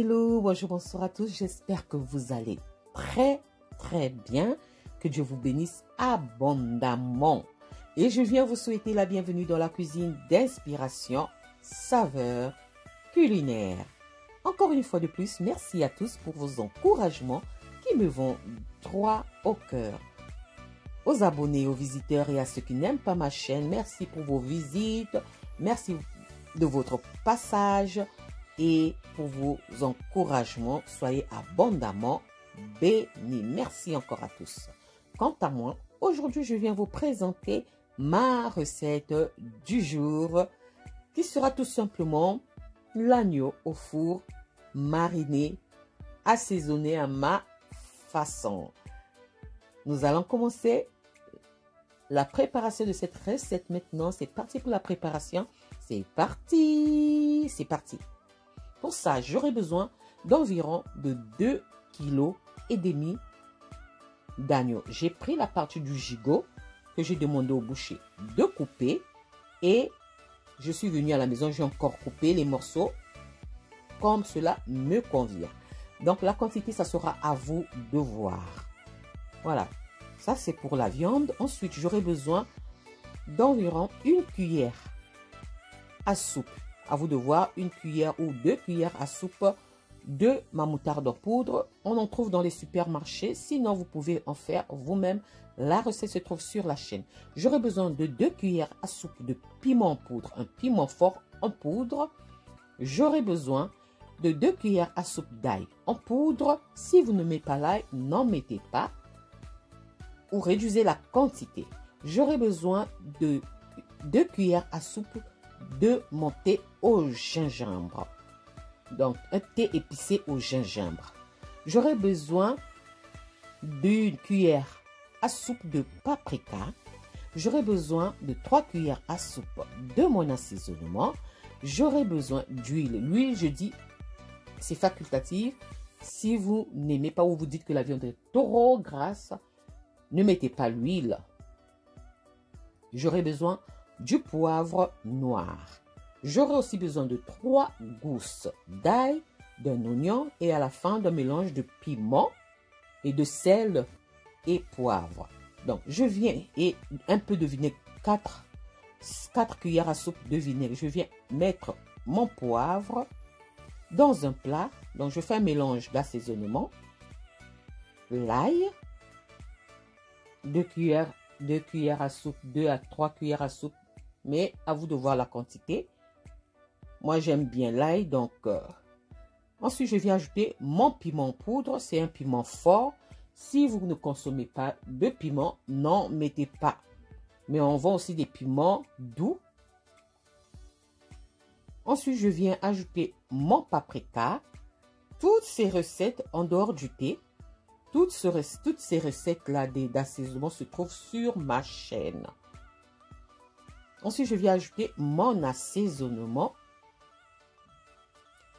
hello, bonjour, bonsoir à tous. J'espère que vous allez très bien. Que Dieu vous bénisse abondamment. Et je viens vous souhaiter la bienvenue dans la cuisine d'inspiration, saveur culinaire. Encore une fois de plus, merci à tous pour vos encouragements qui me vont droit au cœur. Aux abonnés, aux visiteurs et à ceux qui n'aiment pas ma chaîne, merci pour vos visites, merci de votre passage et pour vos encouragements. Soyez abondamment bénis. Merci encore à tous. Quant à moi, aujourd'hui, je viens vous présenter ma recette du jour qui sera tout simplement l'agneau au four mariné, assaisonné à ma façon. Nous allons commencer la préparation de cette recette maintenant. C'est parti pour la préparation. C'est parti. C'est parti. Pour ça, j'aurai besoin d'environ de 2,5 kg d'agneau. J'ai pris la partie du gigot que j'ai demandé au boucher de couper et je suis venue à la maison, j'ai encore coupé les morceaux comme cela me convient. Donc la quantité, ça sera à vous de voir. Voilà, ça c'est pour la viande. Ensuite, j'aurai besoin d'environ 1 cuillère à soupe. À vous de voir, 1 cuillère ou 2 cuillères à soupe de ma moutarde en poudre. On en trouve dans les supermarchés. Sinon, vous pouvez en faire vous-même. La recette se trouve sur la chaîne. J'aurai besoin de 2 cuillères à soupe de piment en poudre, un piment fort en poudre. J'aurai besoin de 2 cuillères à soupe d'ail en poudre. Si vous ne mettez pas l'ail, n'en mettez pas ou réduisez la quantité. J'aurai besoin de 2 cuillères à soupe de mon thé au gingembre. Donc, un thé épicé au gingembre. J'aurai besoin d'une cuillère à soupe de paprika. J'aurai besoin de 3 cuillères à soupe de mon assaisonnement. J'aurai besoin d'huile. L'huile, je dis, c'est facultatif. Si vous n'aimez pas ou vous dites que la viande est trop grasse, ne mettez pas l'huile. J'aurai besoin du poivre noir. J'aurai aussi besoin de 3 gousses d'ail, d'un oignon et à la fin d'un mélange de piment et de sel et poivre. Donc, je viens et un peu de vinaigre, 4 cuillères à soupe de vinaigre. Je viens mettre mon poivre dans un plat. Donc, je fais un mélange d'assaisonnement. L'ail, 2 cuillères à soupe, 2 à 3 cuillères à soupe, mais à vous de voir la quantité. Moi, j'aime bien l'ail, donc... Ensuite, je viens ajouter mon piment en poudre. C'est un piment fort. Si vous ne consommez pas de piment, n'en mettez pas. Mais on vend aussi des piments doux. Ensuite, je viens ajouter mon paprika. Toutes ces recettes, en dehors du thé, toutes ces recettes-là d'assaisonnement se trouvent sur ma chaîne. Ensuite, je viens ajouter mon assaisonnement.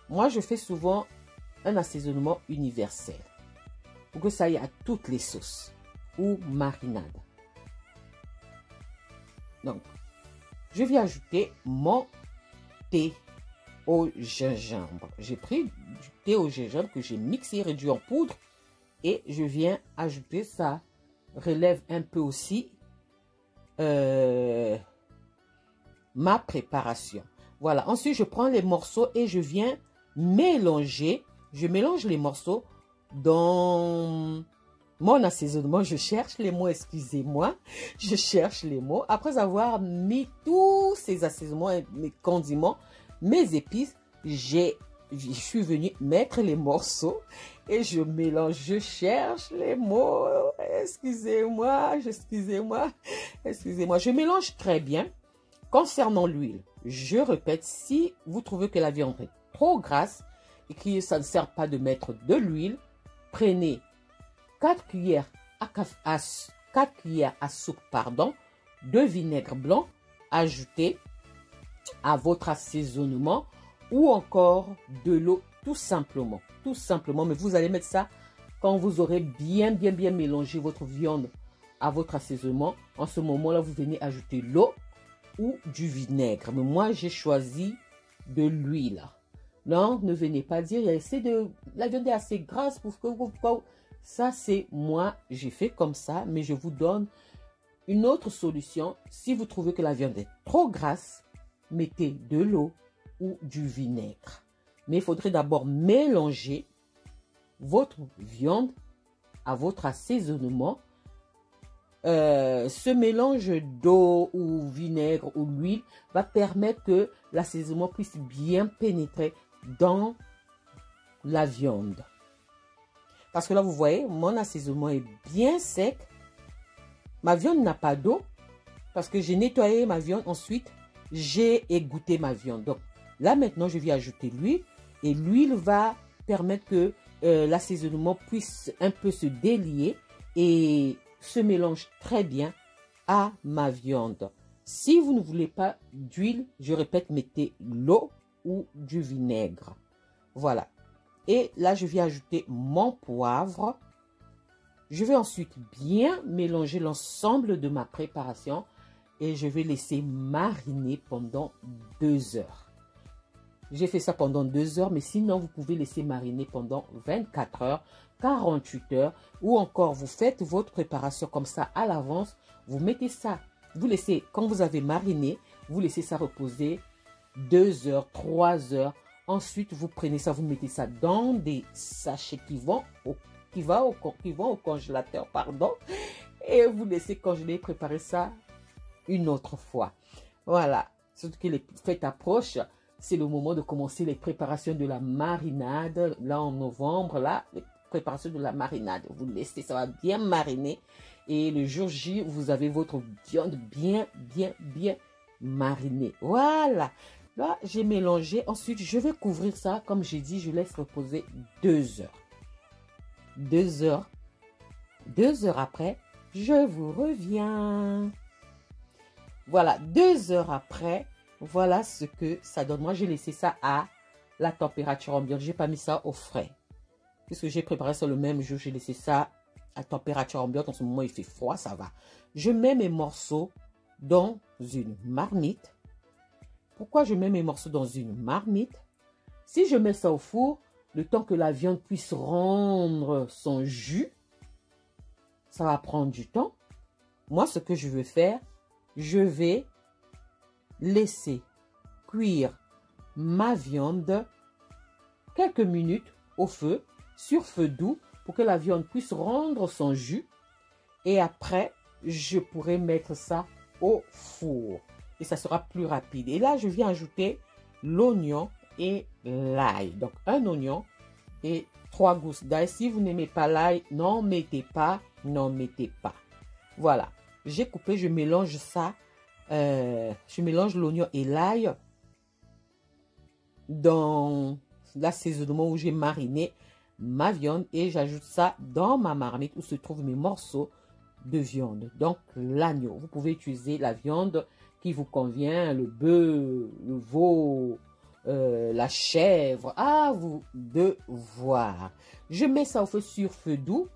Moi, je fais souvent un assaisonnement universel pour que ça aille à toutes les sauces ou marinades. Donc, je viens ajouter mon thé au gingembre. J'ai pris du thé au gingembre que j'ai mixé, réduit en poudre et je viens ajouter ça. Relève un peu aussi ma préparation. Voilà. Ensuite, je prends les morceaux et je viens mélanger. Je mélange les morceaux dans mon assaisonnement. Je cherche les mots, excusez-moi. Je cherche les mots. Après avoir mis tous ces assaisonnements, mes condiments, mes épices, je suis venue mettre les morceaux et je mélange. Je cherche les mots. Excusez-moi, excusez-moi. Je mélange très bien. Concernant l'huile, je répète, si vous trouvez que la viande est trop grasse et que ça ne sert pas de mettre de l'huile, prenez 4 cuillères à soupe de vinaigre blanc, ajoutez à votre assaisonnement ou encore de l'eau tout simplement. Mais vous allez mettre ça quand vous aurez bien mélangé votre viande à votre assaisonnement. En ce moment-là, vous venez ajouter l'eau ou du vinaigre. Mais moi, j'ai choisi de l'huile. Non, ne venez pas dire, la viande est assez grasse pour que vous... Ça, c'est moi, j'ai fait comme ça, mais je vous donne une autre solution. Si vous trouvez que la viande est trop grasse, mettez de l'eau ou du vinaigre. Mais il faudrait d'abord mélanger votre viande à votre assaisonnement. Ce mélange d'eau ou vinaigre ou l'huile va permettre que l'assaisonnement puisse bien pénétrer dans la viande. Parce que là, vous voyez, mon assaisonnement est bien sec. Ma viande n'a pas d'eau parce que j'ai nettoyé ma viande. Ensuite, j'ai égoutté ma viande. Donc là, maintenant, je vais ajouter l'huile. Et l'huile va permettre que l'assaisonnement puisse un peu se délier et se mélange très bien à ma viande. Si vous ne voulez pas d'huile, je répète, mettez l'eau ou du vinaigre. Voilà. Et là, je vais ajouter mon poivre. Je vais ensuite bien mélanger l'ensemble de ma préparation et je vais laisser mariner pendant 2 heures. J'ai fait ça pendant 2 heures, mais sinon, vous pouvez laisser mariner pendant 24 heures, 48 heures, ou encore, vous faites votre préparation comme ça à l'avance. Vous mettez ça, vous laissez, quand vous avez mariné, vous laissez ça reposer 2 heures, 3 heures. Ensuite, vous prenez ça, vous mettez ça dans des sachets qui vont au congélateur, pardon, et vous laissez congeler, préparer ça une autre fois. Voilà, surtout que les fêtes approchent, c'est le moment de commencer les préparations de la marinade. Là, en novembre, là, les préparations de la marinade. Vous laissez, ça va bien mariner. Et le jour J, vous avez votre viande bien marinée. Voilà. Là, j'ai mélangé. Ensuite, je vais couvrir ça. Comme j'ai dit, je laisse reposer 2 heures. 2 heures. 2 heures après, je vous reviens. Voilà, 2 heures après, voilà ce que ça donne. Moi, j'ai laissé ça à la température ambiante. Je n'ai pas mis ça au frais. Puisque j'ai préparé ça le même jour, j'ai laissé ça à température ambiante. En ce moment, il fait froid, ça va. Je mets mes morceaux dans une marmite. Pourquoi je mets mes morceaux dans une marmite? Si je mets ça au four, le temps que la viande puisse rendre son jus, ça va prendre du temps. Moi, ce que je veux faire, je vais laisser cuire ma viande quelques minutes au feu, sur feu doux, pour que la viande puisse rendre son jus. Et après, je pourrai mettre ça au four. Et ça sera plus rapide. Et là, je viens ajouter l'oignon et l'ail. Donc, un oignon et 3 gousses d'ail. Si vous n'aimez pas l'ail, n'en mettez pas. N'en mettez pas. Voilà. J'ai coupé, je mélange ça. Je mélange l'oignon et l'ail dans l'assaisonnement où j'ai mariné ma viande. Et j'ajoute ça dans ma marmite où se trouvent mes morceaux de viande. Donc, l'agneau. Vous pouvez utiliser la viande qui vous convient, le bœuf, le veau, la chèvre, à vous de voir. Je mets ça au feu sur feu doux.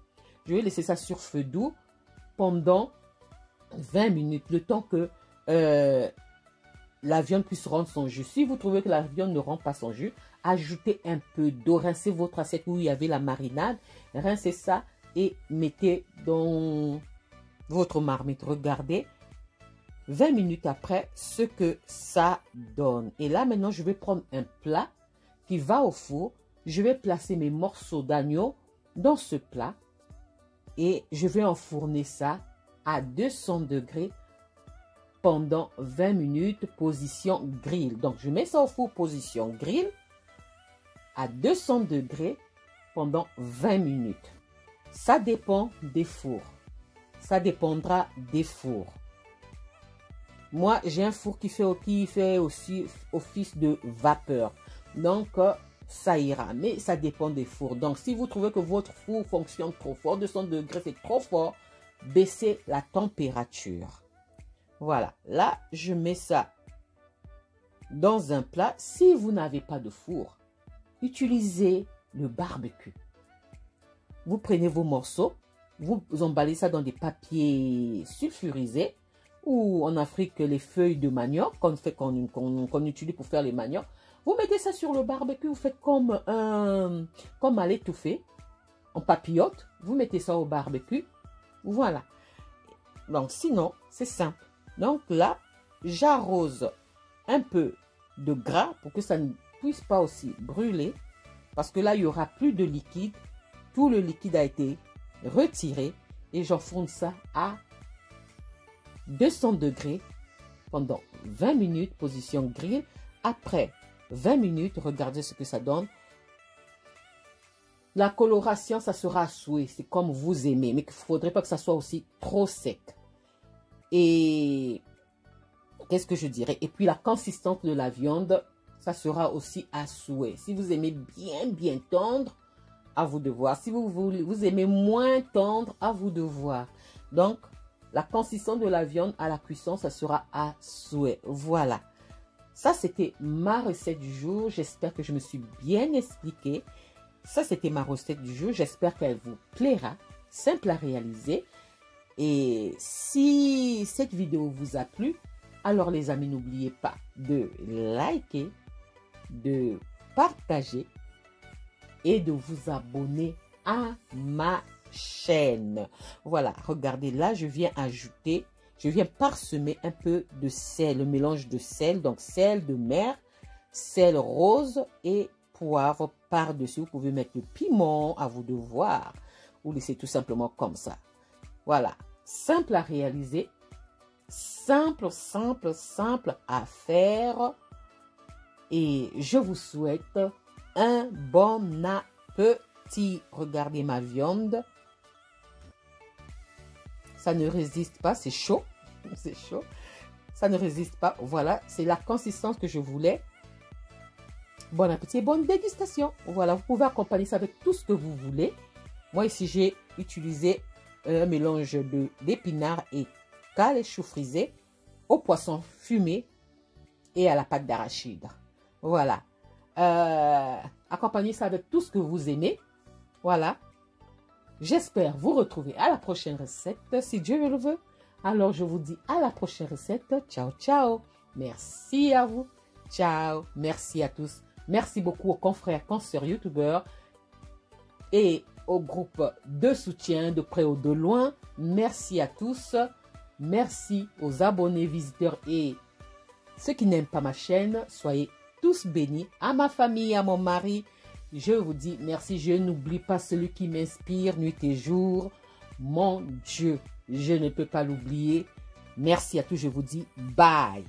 Je vais laisser ça sur feu doux pendant 20 minutes, le temps que la viande puisse rendre son jus. Si vous trouvez que la viande ne rend pas son jus, ajoutez un peu d'eau, rincez votre assiette où il y avait la marinade, rincez ça et mettez dans votre marmite. Regardez 20 minutes après ce que ça donne. Et là, maintenant, je vais prendre un plat qui va au four. Je vais placer mes morceaux d'agneau dans ce plat et je vais enfourner ça à 200 degrés pendant 20 minutes, position grill. Donc, je mets ça au four, position grill, à 200 degrés pendant 20 minutes. Ça dépend des fours. Ça dépendra des fours. Moi, j'ai un four qui fait aussi office de vapeur. Donc, ça ira. Mais ça dépend des fours. Donc, si vous trouvez que votre four fonctionne trop fort, 200 degrés, c'est trop fort, baissez la température. Voilà. Là, je mets ça dans un plat. Si vous n'avez pas de four, utilisez le barbecue. Vous prenez vos morceaux, vous emballez ça dans des papiers sulfurisés ou en Afrique les feuilles de manioc qu'on utilise pour faire les maniocs. Vous mettez ça sur le barbecue, vous faites comme à l'étouffée, en papillote. Vous mettez ça au barbecue. Voilà. Donc, sinon, c'est simple. Donc là, j'arrose un peu de gras pour que ça ne puisse pas aussi brûler. Parce que là, il n'y aura plus de liquide. Tout le liquide a été retiré. Et j'enfourne ça à 200 degrés pendant 20 minutes, position grill. Après 20 minutes, regardez ce que ça donne. La coloration, ça sera à souhait. C'est comme vous aimez. Mais il ne faudrait pas que ça soit aussi trop sec. Et qu'est-ce que je dirais? Et puis la consistance de la viande, ça sera aussi à souhait. Si vous aimez bien tendre, à vous de voir. Si vous aimez moins tendre, à vous de voir. Donc, la consistance de la viande à la cuisson, ça sera à souhait. Voilà. Ça, c'était ma recette du jour. J'espère que je me suis bien expliquée. Ça, c'était ma recette du jour. J'espère qu'elle vous plaira. Simple à réaliser. Et si cette vidéo vous a plu, alors les amis, n'oubliez pas de liker, de partager et de vous abonner à ma chaîne. Voilà, regardez, là, je viens parsemer un peu de sel, le mélange de sel, donc sel de mer, sel rose et poivre par-dessus. Vous pouvez mettre le piment, à vous de voir, ou laissez tout simplement comme ça. Voilà, simple à réaliser, simple à faire. Et je vous souhaite un bon appétit. Regardez ma viande. Ça ne résiste pas, c'est chaud. C'est chaud. Ça ne résiste pas. Voilà, c'est la consistance que je voulais. Bon appétit et bonne dégustation. Voilà, vous pouvez accompagner ça avec tout ce que vous voulez. Moi ici, j'ai utilisé un mélange d'épinards et cales et choux frisés au poisson fumé et à la pâte d'arachide. Voilà. Accompagnez ça avec tout ce que vous aimez. Voilà. J'espère vous retrouver à la prochaine recette, si Dieu le veut. Alors, je vous dis à la prochaine recette. Ciao, ciao. Merci à vous. Ciao. Merci à tous. Merci beaucoup aux confrères, consoeurs, youtubeurs et au groupe de soutien de près ou de loin. Merci à tous. Merci aux abonnés, visiteurs et ceux qui n'aiment pas ma chaîne. Soyez tous bénis. À ma famille, à mon mari, je vous dis merci. Je n'oublie pas celui qui m'inspire nuit et jour. Mon Dieu, je ne peux pas l'oublier. Merci à tous. Je vous dis bye.